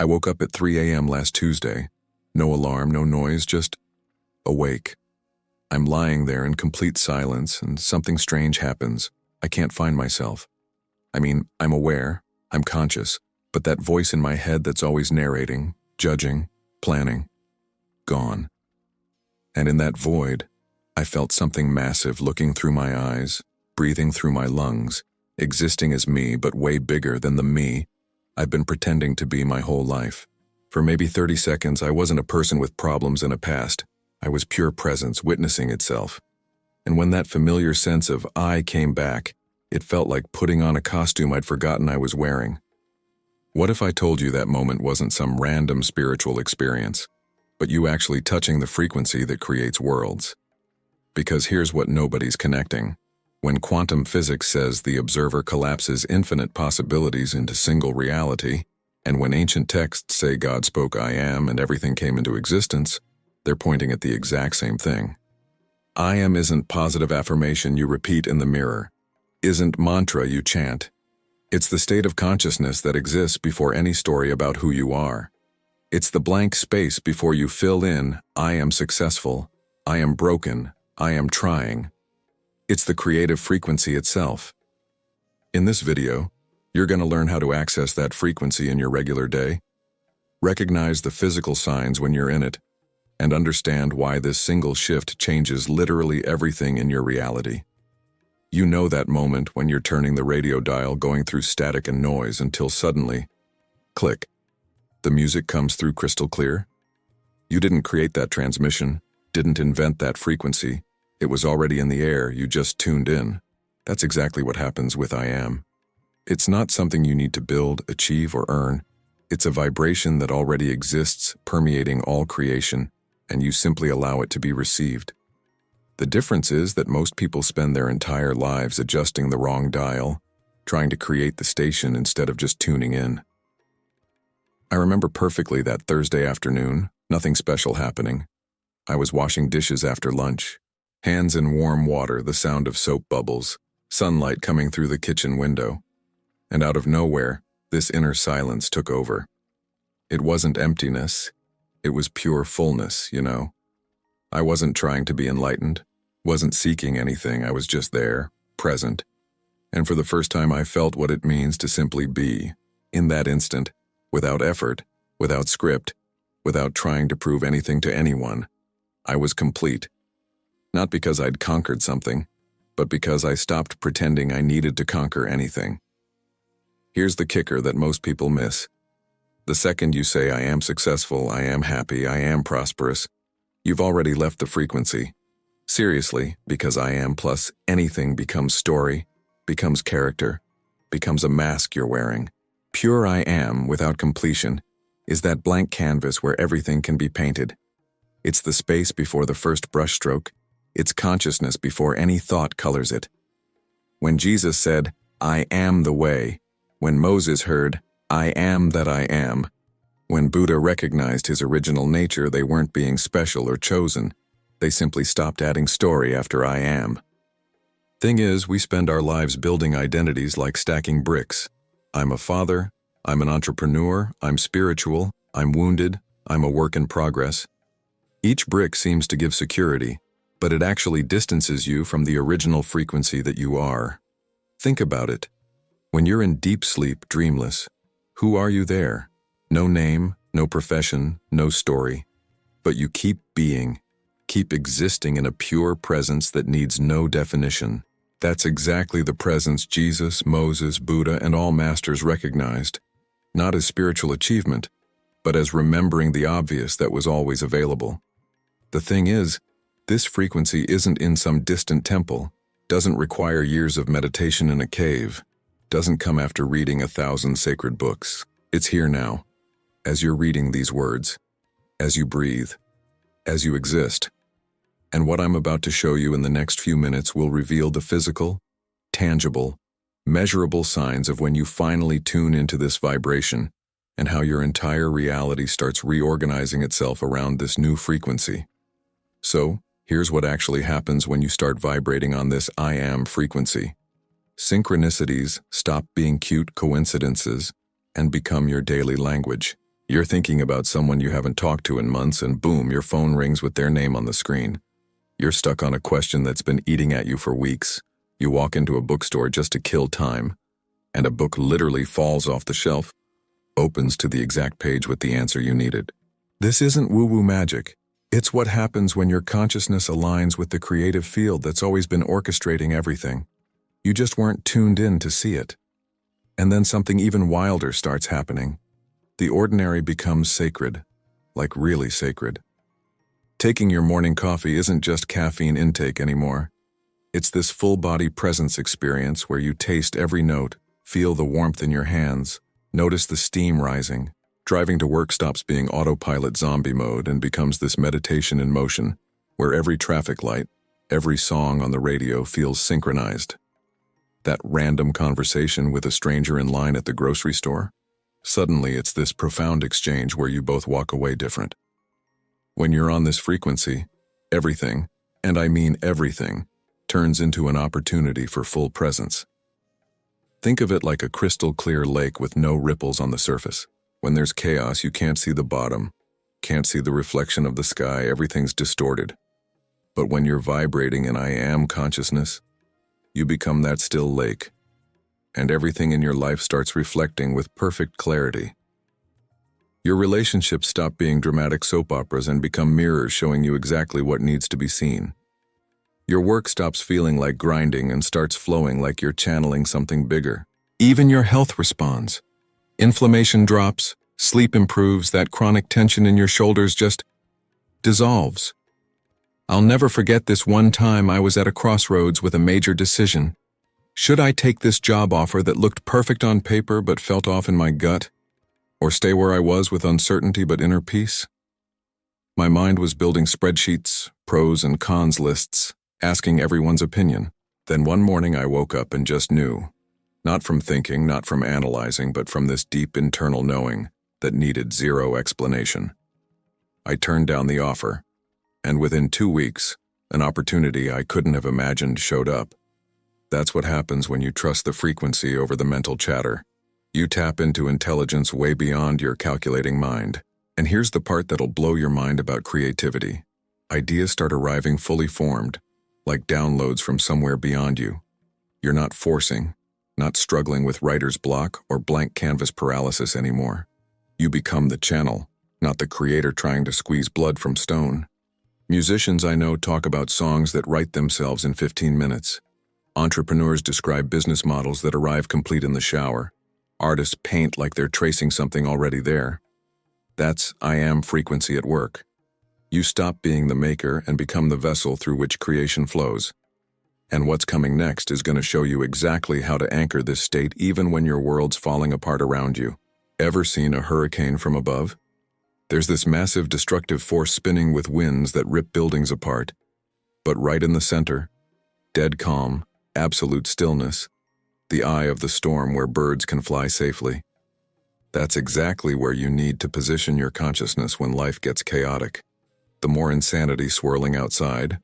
I woke up at 3 a.m. last Tuesday. No alarm, no noise, just awake. I'm lying there in complete silence and something strange happens. I can't find myself. I'm aware, I'm conscious, but that voice in my head that's always narrating, judging, planning, gone. And in that void, I felt something massive looking through my eyes, breathing through my lungs, existing as me but way bigger than the me I've been pretending to be my whole life. For maybe 30 seconds, I wasn't a person with problems and a past. I was pure presence witnessing itself. And when that familiar sense of I came back, it felt like putting on a costume I'd forgotten I was wearing. What if I told you that moment wasn't some random spiritual experience, but you actually touching the frequency that creates worlds? Because here's what nobody's connecting. When quantum physics says the observer collapses infinite possibilities into single reality, and when ancient texts say God spoke I am and everything came into existence, they're pointing at the exact same thing. I am isn't positive affirmation you repeat in the mirror, isn't mantra you chant. It's the state of consciousness that exists before any story about who you are. It's the blank space before you fill in, I am successful, I am broken, I am trying. It's the creative frequency itself. In this video, you're going to learn how to access that frequency in your regular day, recognize the physical signs when you're in it, and understand why this single shift changes literally everything in your reality. You know that moment when you're turning the radio dial going through static and noise until suddenly, click, the music comes through crystal clear? You didn't create that transmission, didn't invent that frequency. It was already in the air, you just tuned in. That's exactly what happens with I am. It's not something you need to build, achieve, or earn. It's a vibration that already exists, permeating all creation, and you simply allow it to be received. The difference is that most people spend their entire lives adjusting the wrong dial, trying to create the station instead of just tuning in. I remember perfectly that Thursday afternoon, nothing special happening. I was washing dishes after lunch. Hands in warm water, the sound of soap bubbles, sunlight coming through the kitchen window. And out of nowhere, this inner silence took over. It wasn't emptiness, it was pure fullness, you know. I wasn't trying to be enlightened, wasn't seeking anything, I was just there, present. And for the first time I felt what it means to simply be, in that instant, without effort, without script, without trying to prove anything to anyone. I was complete. Not because I'd conquered something, but because I stopped pretending I needed to conquer anything. Here's the kicker that most people miss. The second you say I am successful, I am happy, I am prosperous, you've already left the frequency. Seriously, because I am plus anything becomes story, becomes character, becomes a mask you're wearing. Pure I am without completion is that blank canvas where everything can be painted. It's the space before the first brushstroke. It's consciousness before any thought colors it. When Jesus said, I am the way, when Moses heard, I am that I am, when Buddha recognized his original nature, they weren't being special or chosen. They simply stopped adding story after I am. Thing is, we spend our lives building identities like stacking bricks. I'm a father, I'm an entrepreneur, I'm spiritual, I'm wounded, I'm a work in progress. Each brick seems to give security, but it actually distances you from the original frequency that you are. Think about it. When you're in deep sleep, dreamless, who are you there? No name, no profession, no story. But you keep being, keep existing in a pure presence that needs no definition. That's exactly the presence Jesus, Moses, Buddha, and all masters recognized, not as spiritual achievement, but as remembering the obvious that was always available. The thing is, this frequency isn't in some distant temple, doesn't require years of meditation in a cave, doesn't come after reading 1,000 sacred books. It's here now, as you're reading these words, as you breathe, as you exist. And what I'm about to show you in the next few minutes will reveal the physical, tangible, measurable signs of when you finally tune into this vibration and how your entire reality starts reorganizing itself around this new frequency. So, here's what actually happens when you start vibrating on this I am frequency. Synchronicities stop being cute coincidences and become your daily language. You're thinking about someone you haven't talked to in months, and boom, your phone rings with their name on the screen. You're stuck on a question that's been eating at you for weeks. You walk into a bookstore just to kill time, and a book literally falls off the shelf, opens to the exact page with the answer you needed. This isn't woo-woo magic. It's what happens when your consciousness aligns with the creative field that's always been orchestrating everything. You just weren't tuned in to see it. And then something even wilder starts happening. The ordinary becomes sacred, like really sacred. Taking your morning coffee isn't just caffeine intake anymore. It's this full-body presence experience where you taste every note, feel the warmth in your hands, notice the steam rising. Driving to work stops being autopilot zombie mode and becomes this meditation in motion, where every traffic light, every song on the radio feels synchronized. That random conversation with a stranger in line at the grocery store? Suddenly it's this profound exchange where you both walk away different. When you're on this frequency, everything, and I mean everything, turns into an opportunity for full presence. Think of it like a crystal clear lake with no ripples on the surface. When there's chaos, you can't see the bottom, can't see the reflection of the sky, everything's distorted. But when you're vibrating in I am consciousness, you become that still lake, and everything in your life starts reflecting with perfect clarity. Your relationships stop being dramatic soap operas and become mirrors showing you exactly what needs to be seen. Your work stops feeling like grinding and starts flowing like you're channeling something bigger. Even your health responds. Inflammation drops, sleep improves, that chronic tension in your shoulders just dissolves. I'll never forget this one time I was at a crossroads with a major decision. Should I take this job offer that looked perfect on paper but felt off in my gut? Or stay where I was with uncertainty but inner peace? My mind was building spreadsheets, pros and cons lists, asking everyone's opinion. Then one morning I woke up and just knew. Not from thinking, not from analyzing, but from this deep internal knowing that needed zero explanation. I turned down the offer, and within 2 weeks, an opportunity I couldn't have imagined showed up. That's what happens when you trust the frequency over the mental chatter. You tap into intelligence way beyond your calculating mind. And here's the part that'll blow your mind about creativity. Ideas start arriving fully formed, like downloads from somewhere beyond you. You're not forcing, not struggling with writer's block or blank canvas paralysis anymore. You become the channel, not the creator trying to squeeze blood from stone. Musicians I know talk about songs that write themselves in 15 minutes. Entrepreneurs describe business models that arrive complete in the shower. Artists paint like they're tracing something already there. That's I am frequency at work. You stop being the maker and become the vessel through which creation flows. And what's coming next is going to show you exactly how to anchor this state even when your world's falling apart around you. Ever seen a hurricane from above? There's this massive destructive force spinning with winds that rip buildings apart. But right in the center, dead calm, absolute stillness, the eye of the storm where birds can fly safely. That's exactly where you need to position your consciousness when life gets chaotic. The more insanity swirling outside,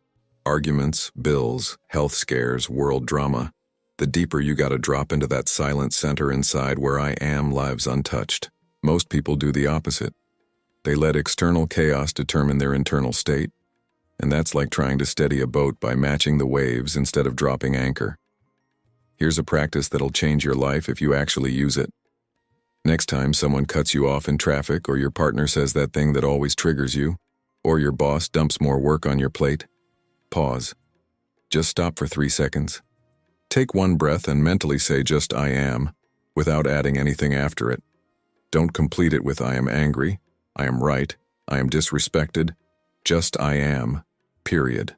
arguments, bills, health scares, world drama, the deeper you gotta drop into that silent center inside where I am lives untouched. Most people do the opposite. They let external chaos determine their internal state, and that's like trying to steady a boat by matching the waves instead of dropping anchor. Here's a practice that'll change your life if you actually use it. Next time someone cuts you off in traffic, or your partner says that thing that always triggers you, or your boss dumps more work on your plate, pause. Just stop for 3 seconds. Take one breath and mentally say just I am, without adding anything after it. Don't complete it with I am angry, I am right, I am disrespected, just I am, period.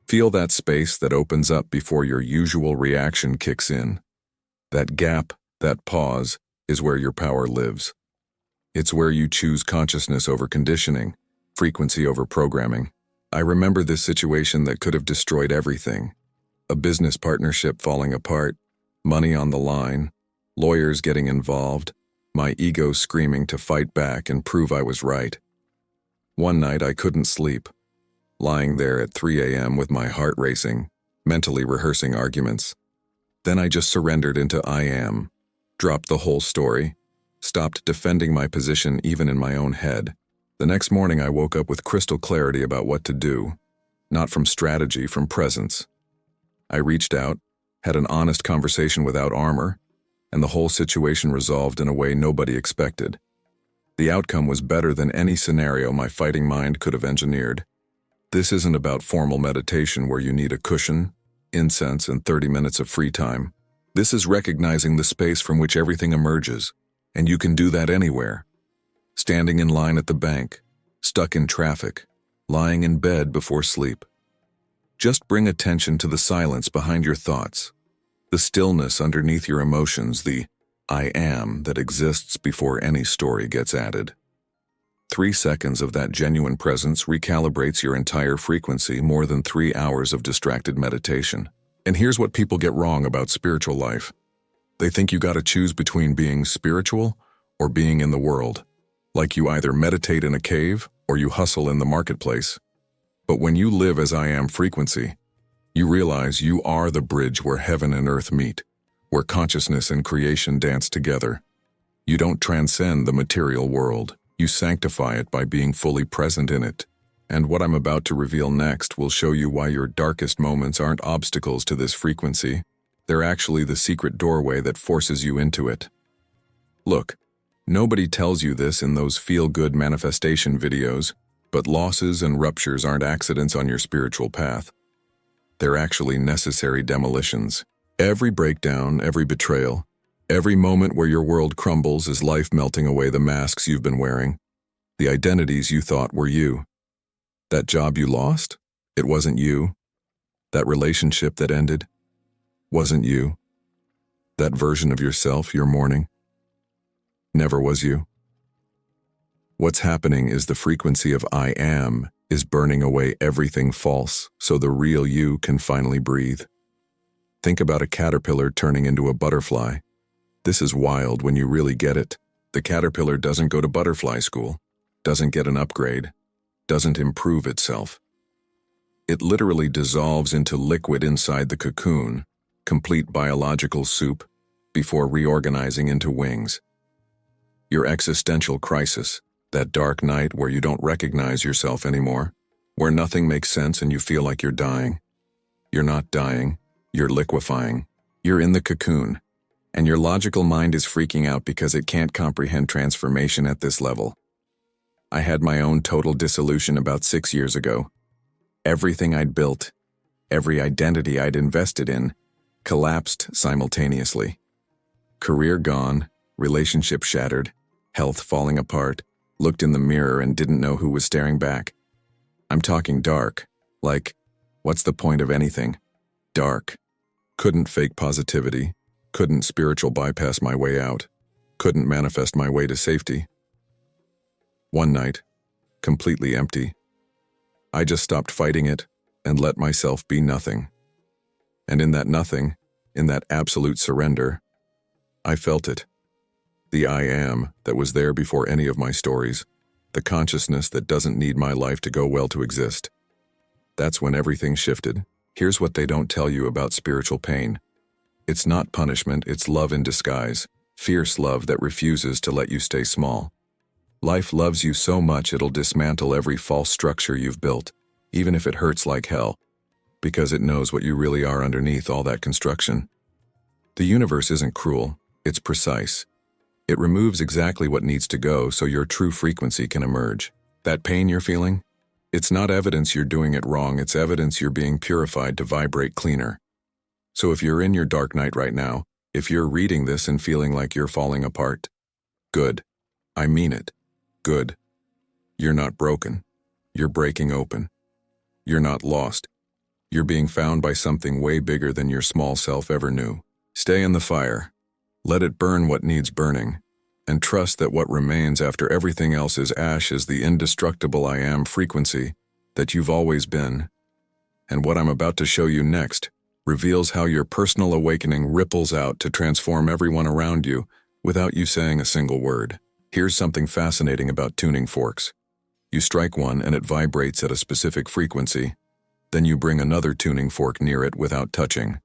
Feel that space that opens up before your usual reaction kicks in. That gap, that pause, is where your power lives. It's where you choose consciousness over conditioning, frequency over programming. I remember this situation that could have destroyed everything. A business partnership falling apart, money on the line, lawyers getting involved, my ego screaming to fight back and prove I was right. One night I couldn't sleep, lying there at 3 a.m. with my heart racing, mentally rehearsing arguments. Then I just surrendered into I am, dropped the whole story, stopped defending my position even in my own head. The next morning I woke up with crystal clarity about what to do, not from strategy, from presence. I reached out, had an honest conversation without armor, and the whole situation resolved in a way nobody expected. The outcome was better than any scenario my fighting mind could have engineered. This isn't about formal meditation where you need a cushion, incense, and 30 minutes of free time. This is recognizing the space from which everything emerges, and you can do that anywhere. Standing in line at the bank, stuck in traffic, lying in bed before sleep. Just bring attention to the silence behind your thoughts, the stillness underneath your emotions, the I am that exists before any story gets added. 3 seconds of that genuine presence recalibrates your entire frequency, more than 3 hours of distracted meditation. And here's what people get wrong about spiritual life. They think you gotta choose between being spiritual or being in the world. Like you either meditate in a cave or you hustle in the marketplace. But when you live as I am frequency, you realize you are the bridge where heaven and earth meet, where consciousness and creation dance together. You don't transcend the material world. You sanctify it by being fully present in it. And what I'm about to reveal next will show you why your darkest moments aren't obstacles to this frequency. They're actually the secret doorway that forces you into it. Look, nobody tells you this in those feel-good manifestation videos, but losses and ruptures aren't accidents on your spiritual path. They're actually necessary demolitions. Every breakdown, every betrayal, every moment where your world crumbles is life melting away the masks you've been wearing, the identities you thought were you. That job you lost? It wasn't you. That relationship that ended? Wasn't you. That version of yourself you're mourning? Never was you. What's happening is the frequency of I am is burning away everything false so the real you can finally breathe. Think about a caterpillar turning into a butterfly. This is wild when you really get it. The caterpillar doesn't go to butterfly school, doesn't get an upgrade, doesn't improve itself. It literally dissolves into liquid inside the cocoon, complete biological soup, before reorganizing into wings. Your existential crisis, that dark night where you don't recognize yourself anymore, where nothing makes sense and you feel like you're dying. You're not dying, you're liquefying. You're in the cocoon, and your logical mind is freaking out because it can't comprehend transformation at this level. I had my own total dissolution about 6 years ago. Everything I'd built, every identity I'd invested in, collapsed simultaneously. Career gone, relationship shattered, health falling apart, looked in the mirror and didn't know who was staring back. I'm talking dark, like, what's the point of anything? Dark. Couldn't fake positivity, couldn't spiritual bypass my way out, couldn't manifest my way to safety. One night, completely empty, I just stopped fighting it and let myself be nothing. And in that nothing, in that absolute surrender, I felt it. The I am that was there before any of my stories, the consciousness that doesn't need my life to go well to exist. That's when everything shifted. Here's what they don't tell you about spiritual pain. It's not punishment, it's love in disguise, fierce love that refuses to let you stay small. Life loves you so much it'll dismantle every false structure you've built, even if it hurts like hell, because it knows what you really are underneath all that construction. The universe isn't cruel, it's precise. It removes exactly what needs to go so your true frequency can emerge. That pain you're feeling? It's not evidence you're doing it wrong, it's evidence you're being purified to vibrate cleaner. So if you're in your dark night right now, if you're reading this and feeling like you're falling apart, good. I mean it. Good. You're not broken. You're breaking open. You're not lost. You're being found by something way bigger than your small self ever knew. Stay in the fire. Let it burn what needs burning. And trust that what remains after everything else is ash is the indestructible I am frequency that you've always been. And what I'm about to show you next reveals how your personal awakening ripples out to transform everyone around you without you saying a single word. Here's something fascinating about tuning forks. You strike one and it vibrates at a specific frequency. Then you bring another tuning fork near it without touching,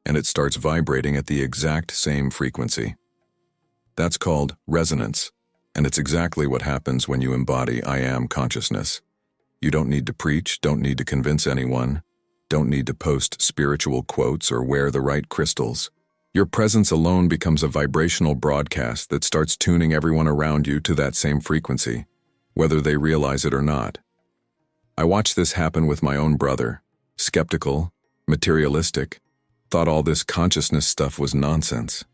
and it starts vibrating at the exact same frequency. That's called resonance, and it's exactly what happens when you embody I am consciousness. You don't need to preach, don't need to convince anyone, don't need to post spiritual quotes or wear the right crystals. Your presence alone becomes a vibrational broadcast that starts tuning everyone around you to that same frequency, whether they realize it or not. I watched this happen with my own brother, skeptical, materialistic, thought all this consciousness stuff was nonsense.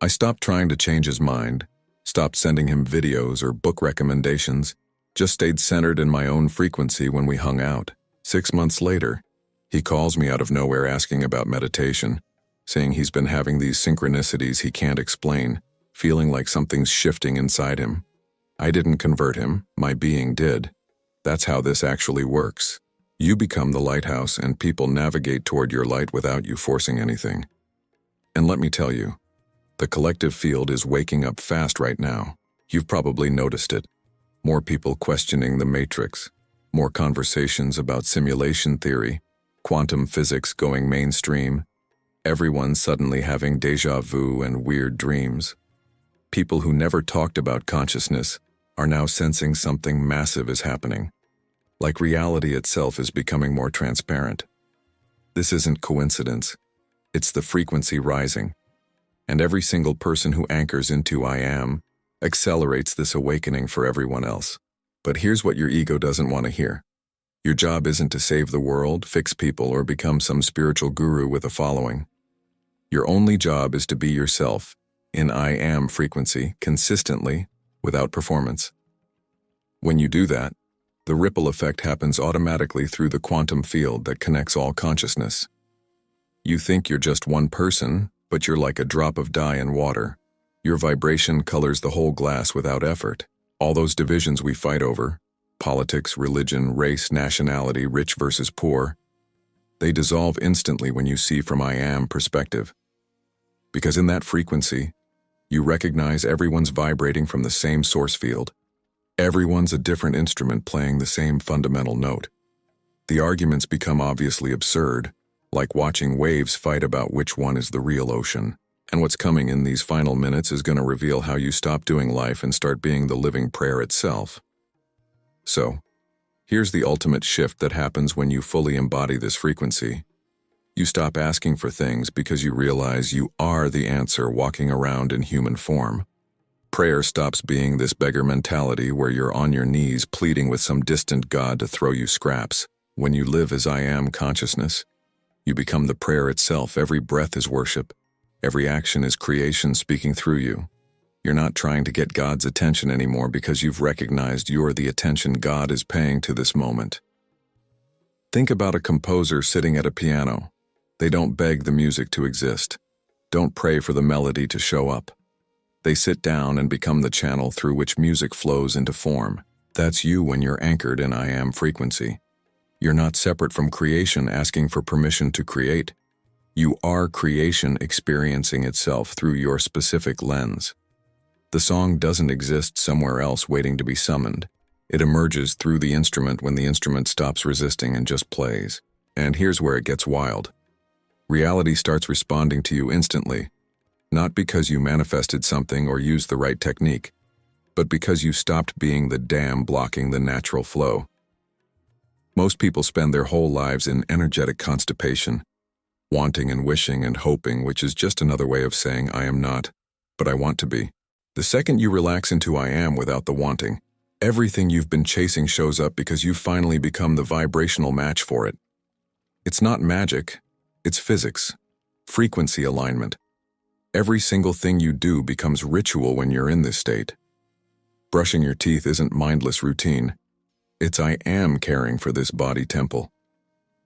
I stopped trying to change his mind, stopped sending him videos or book recommendations, just stayed centered in my own frequency when we hung out. 6 months later, he calls me out of nowhere asking about meditation, saying he's been having these synchronicities he can't explain, feeling like something's shifting inside him. I didn't convert him, my being did. That's how this actually works. You become the lighthouse and people navigate toward your light without you forcing anything. And let me tell you, the collective field is waking up fast right now. You've probably noticed it. More people questioning the matrix, more conversations about simulation theory, quantum physics going mainstream, everyone suddenly having déjà vu and weird dreams. People who never talked about consciousness are now sensing something massive is happening. Like reality itself is becoming more transparent. This isn't coincidence. It's the frequency rising. And every single person who anchors into I am accelerates this awakening for everyone else. But here's what your ego doesn't want to hear. Your job isn't to save the world, fix people, or become some spiritual guru with a following. Your only job is to be yourself, in I am frequency, consistently, without performance. When you do that, the ripple effect happens automatically through the quantum field that connects all consciousness. You think you're just one person, but you're like a drop of dye in water. Your vibration colors the whole glass without effort. All those divisions we fight over, politics, religion, race, nationality, rich versus poor, they dissolve instantly when you see from I am perspective. Because in that frequency, you recognize everyone's vibrating from the same source field. Everyone's a different instrument playing the same fundamental note. The arguments become obviously absurd, like watching waves fight about which one is the real ocean. And what's coming in these final minutes is going to reveal how you stop doing life and start being the living prayer itself. So, here's the ultimate shift that happens when you fully embody this frequency. You stop asking for things because you realize you are the answer walking around in human form. Prayer stops being this beggar mentality where you're on your knees pleading with some distant God to throw you scraps. When you live as I am consciousness, you become the prayer itself. Every breath is worship. Every action is creation speaking through you. You're not trying to get God's attention anymore because you've recognized you're the attention God is paying to this moment. Think about a composer sitting at a piano. They don't beg the music to exist. Don't pray for the melody to show up. They sit down and become the channel through which music flows into form. That's you when you're anchored in I am frequency. You're not separate from creation asking for permission to create. You are creation experiencing itself through your specific lens. The song doesn't exist somewhere else waiting to be summoned. It emerges through the instrument when the instrument stops resisting and just plays. And here's where it gets wild. Reality starts responding to you instantly, not because you manifested something or used the right technique, but because you stopped being the dam blocking the natural flow. Most people spend their whole lives in energetic constipation, wanting and wishing and hoping, which is just another way of saying I am not, but I want to be. The second you relax into I am without the wanting, everything you've been chasing shows up because you've finally become the vibrational match for it. It's not magic, it's physics, frequency alignment. Every single thing you do becomes ritual when you're in this state. Brushing your teeth isn't mindless routine. It's I am caring for this body temple.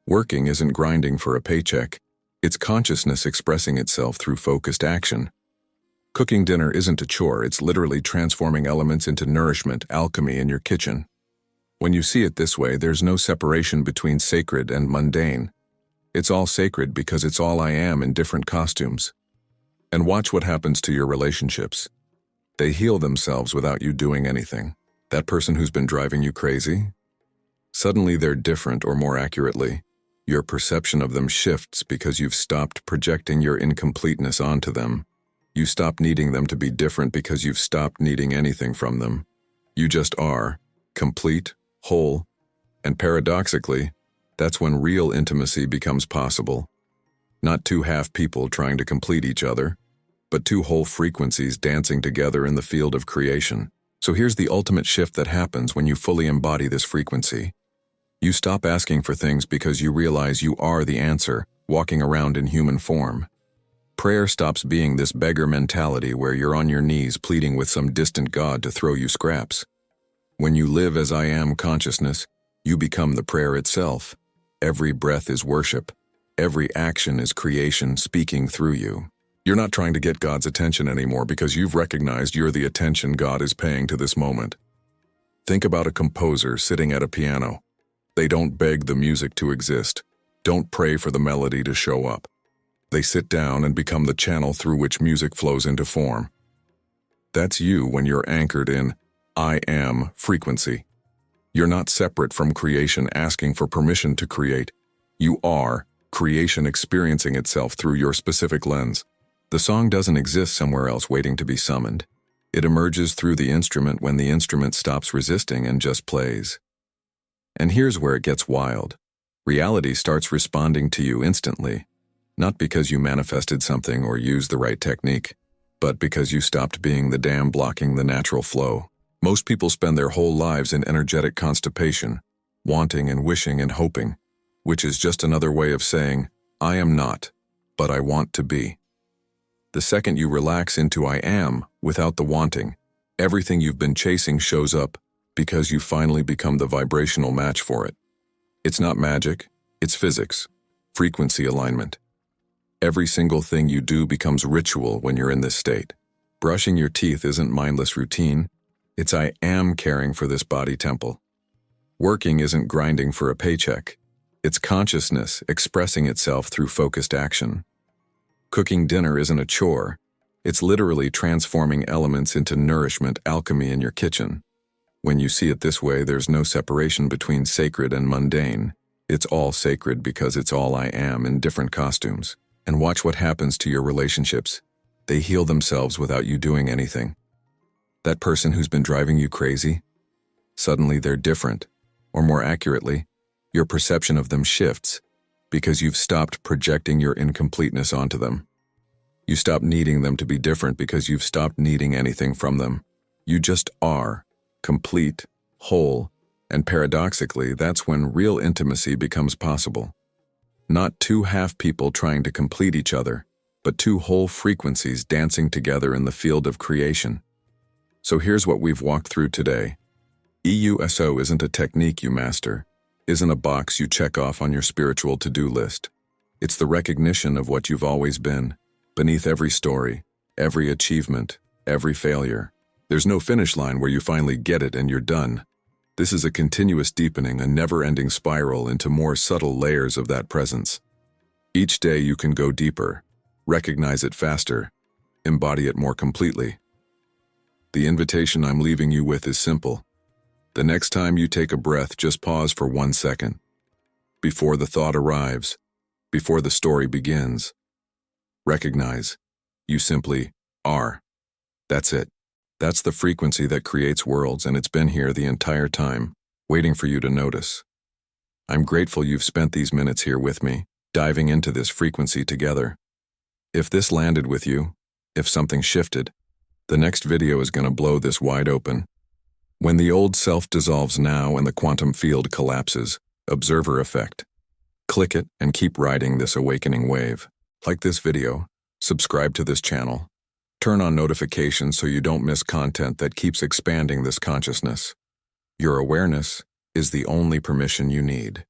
Working isn't grinding for a paycheck. It's consciousness expressing itself through focused action. Cooking dinner isn't a chore, it's literally transforming elements into nourishment, alchemy in your kitchen. When you see it this way, there's no separation between sacred and mundane. It's all sacred because it's all I am in different costumes. And watch what happens to your relationships. They heal themselves without you doing anything. That person who's been driving you crazy? Suddenly they're different, or more accurately, your perception of them shifts because you've stopped projecting your incompleteness onto them. You stop needing them to be different because you've stopped needing anything from them. You just are, complete, whole, and paradoxically, that's when real intimacy becomes possible. Not two half people trying to complete each other, but two whole frequencies dancing together in the field of creation. So here's the ultimate shift that happens when you fully embody this frequency. You stop asking for things because you realize you are the answer, walking around in human form. Prayer stops being this beggar mentality where you're on your knees pleading with some distant god to throw you scraps. When you live as I am consciousness, you become the prayer itself. Every breath is worship. Every action is creation speaking through you. You're not trying to get God's attention anymore because you've recognized you're the attention God is paying to this moment. Think about a composer sitting at a piano. They don't beg the music to exist. Don't pray for the melody to show up. They sit down and become the channel through which music flows into form. That's you when you're anchored in I am frequency. You're not separate from creation asking for permission to create. You are creation experiencing itself through your specific lens. The song doesn't exist somewhere else waiting to be summoned. It emerges through the instrument when the instrument stops resisting and just plays. And here's where it gets wild. Reality starts responding to you instantly. Not because you manifested something or used the right technique, but because you stopped being the dam blocking the natural flow. Most people spend their whole lives in energetic constipation, wanting and wishing and hoping, which is just another way of saying, I am not, but I want to be. The second you relax into I am, without the wanting, everything you've been chasing shows up because you finally become the vibrational match for it. It's not magic, it's physics, frequency alignment. Every single thing you do becomes ritual when you're in this state. Brushing your teeth isn't mindless routine. It's I am caring for this body temple. Working isn't grinding for a paycheck. It's consciousness expressing itself through focused action. Cooking dinner isn't a chore. It's literally transforming elements into nourishment alchemy in your kitchen. When you see it this way, there's no separation between sacred and mundane. It's all sacred because it's all I am in different costumes. And watch what happens to your relationships. They heal themselves without you doing anything. That person who's been driving you crazy, suddenly they're different. Or more accurately, your perception of them shifts because you've stopped projecting your incompleteness onto them. You stop needing them to be different because you've stopped needing anything from them. You just are, complete, whole, and paradoxically, that's when real intimacy becomes possible. Not two half people trying to complete each other, but two whole frequencies dancing together in the field of creation. So here's what we've walked through today. EUSO isn't a technique you master, isn't a box you check off on your spiritual to-do list. It's the recognition of what you've always been, beneath every story, every achievement, every failure. There's no finish line where you finally get it and you're done. This is a continuous deepening, a never-ending spiral into more subtle layers of that presence. Each day you can go deeper, recognize it faster, embody it more completely. The invitation I'm leaving you with is simple. The next time you take a breath, just pause for 1 second. Before the thought arrives, before the story begins, recognize, you simply are. That's it. That's the frequency that creates worlds, and it's been here the entire time, waiting for you to notice. I'm grateful you've spent these minutes here with me, diving into this frequency together. If this landed with you, if something shifted, the next video is going to blow this wide open. When the old self dissolves now and the quantum field collapses, observer effect. Click it and keep riding this awakening wave. Like this video, subscribe to this channel. Turn on notifications so you don't miss content that keeps expanding this consciousness. Your awareness is the only permission you need.